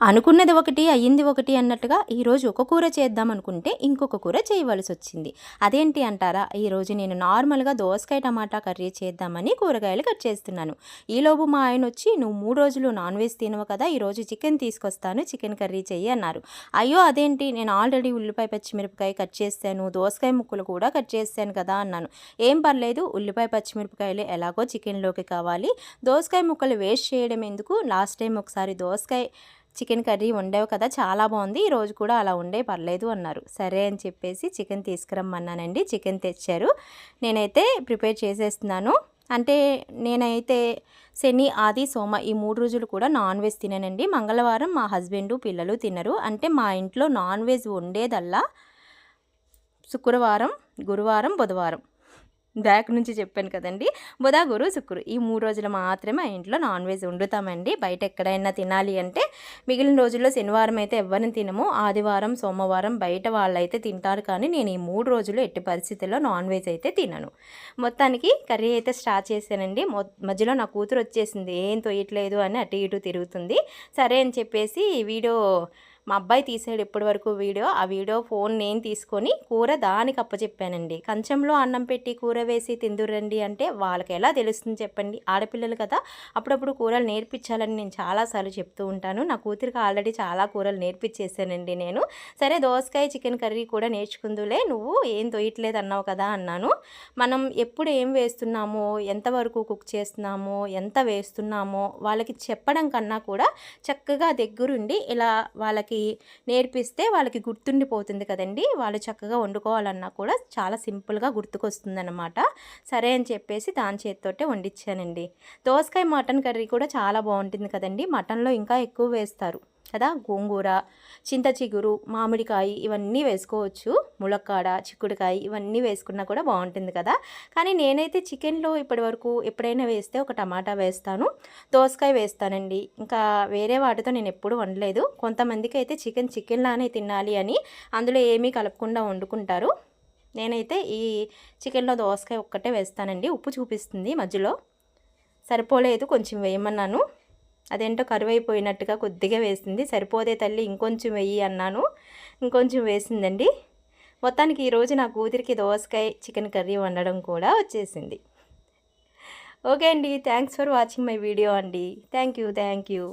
అనుకున్నది ఒకటి అయ్యింది ఒకటి అన్నట్టుగా ఈరోజు ఒక కూర చేద్దాం అనుకుంటే ఇంకొక కూర చేయవలసి వచ్చింది. అదేంటి అంటారా, ఈరోజు నేను నార్మల్గా దోసకాయ టమాటా కర్రీ చేద్దామని కూరగాయలు కట్ చేస్తున్నాను. ఈలోపు మా ఆయన వచ్చి, నువ్వు 3 రోజులు నాన్ వెజ్ తినవు కదా, ఈరోజు చికెన్ తీసుకొస్తాను, చికెన్ కర్రీ చెయ్యి అన్నారు. అయ్యో అదేంటి, నేను ఆల్రెడీ ఉల్లిపాయ పచ్చిమిరపకాయ కట్ చేశాను, దోసకాయ ముక్కలు కూడా కట్ చేశాను కదా అన్నాను. ఏం పర్లేదు, ఉల్లిపాయ పచ్చిమిరపకాయలు ఎలాగో చికెన్లోకి కావాలి, దోసకాయ ముక్కలు వేస్ట్ చేయడం ఎందుకు, లాస్ట్ టైం ఒకసారి దోసకాయ చికెన్ కర్రీ వండావు కదా, చాలా బాగుంది, ఈరోజు కూడా అలా ఉండే పర్లేదు అన్నారు. సరే అని చెప్పేసి చికెన్ తీసుకురమ్మన్నానండి. చికెన్ తెచ్చారు. నేనైతే ప్రిపేర్ చేసేస్తున్నాను. అంటే నేనైతే శని ఆది సోమ ఈ 3 రోజులు కూడా నాన్ వెజ్ తినానండి. మంగళవారం మా హస్బెండు పిల్లలు తినరు. అంటే మా ఇంట్లో నాన్ వెజ్ వండేదల్లా శుక్రవారం, గురువారం, బుధవారం. బ్యాక్ నుంచి చెప్పాను కదండి, బుధ గురు శుక్రు ఈ 3 రోజులు మాత్రమే మా ఇంట్లో నాన్ వెజ్ వండుతామండి. బయట ఎక్కడైనా తినాలి అంటే మిగిలిన రోజుల్లో శనివారం అయితే ఎవరిని తినము, ఆదివారం సోమవారం బయట వాళ్ళైతే తింటారు, కానీ నేను ఈ 3 రోజులు ఎట్టి పరిస్థితుల్లో నాన్ వెజ్ అయితే తినను. మొత్తానికి కర్రీ అయితే స్టార్ట్ చేశానండి. మధ్యలో నా కూతురు వచ్చేసింది, ఏం తొయ్యట్లేదు అని అటు ఇటు తిరుగుతుంది. సరే అని చెప్పేసి వీడియో మా అబ్బాయి తీసాడు ఇప్పటి వరకు వీడియో. ఆ వీడియో ఫోన్ నేను తీసుకొని కూర దానికి అప్పచెప్పానండి. కంచంలో అన్నం పెట్టి కూర వేసి తిందురండి అంటే వాళ్ళకి ఎలా తెలుస్తుంది చెప్పండి, ఆడపిల్లలు కదా. అప్పుడప్పుడు కూరలు నేర్పించాలని నేను చాలాసార్లు చెప్తూ ఉంటాను. నా కూతురికి ఆల్రెడీ చాలా కూరలు నేర్పించేసానండి నేను. సరే దోసకాయ చికెన్ కర్రీ కూడా నేర్చుకుందులే, నువ్వు ఏం తొయ్యట్లేదు అన్నావు కదా అన్నాను. మనం ఎప్పుడు ఏం వేస్తున్నామో, ఎంతవరకు కుక్ చేస్తున్నామో, ఎంత వేస్తున్నామో వాళ్ళకి చెప్పడం కన్నా కూడా చక్కగా దగ్గరుండి ఇలా వాళ్ళకి నేర్పిస్తే వాళ్ళకి గుర్తుండిపోతుంది కదండి. వాళ్ళు చక్కగా వండుకోవాలన్నా కూడా చాలా సింపుల్గా గుర్తుకొస్తుందన్నమాట. సరే అని చెప్పేసి దాని చేతితోటే వండించానండి. దోసకాయ మటన్ కర్రీ కూడా చాలా బాగుంటుంది కదండి. మటన్లో ఇంకా ఎక్కువ వేస్తారు కదా, గోంగూర, చింత చిగురు, మామిడికాయ ఇవన్నీ వేసుకోవచ్చు, ములక్కాడ, చిక్కుడుకాయ ఇవన్నీ వేసుకున్నా కూడా బాగుంటుంది కదా. కానీ నేనైతే చికెన్లో ఇప్పటివరకు ఎప్పుడైనా వేస్తే ఒక టమాటా వేస్తాను, దోసకాయ వేస్తానండి. ఇంకా వేరే వాటితో నేను ఎప్పుడు వండలేదు. కొంతమందికి అయితే చికెన్లానే తినాలి అని అందులో ఏమీ కలపకుండా వండుకుంటారు. నేనైతే ఈ చికెన్లో దోసకాయ ఒక్కటే వేస్తానండి. ఉప్పు చూపిస్తుంది మధ్యలో, సరిపోలేదు కొంచెం వేయమన్నాను. అదేంటో కరువైపోయినట్టుగా కొద్దిగా వేసింది. సరిపోదే తల్లి ఇంకొంచెం వెయ్యి అన్నాను, ఇంకొంచెం వేసిందండి. మొత్తానికి ఈరోజు నా కూతురికి దోసకాయ చికెన్ కర్రీ వండడం కూడా వచ్చేసింది. ఓకే అండి, thanks for watching my video అండి. Thank you.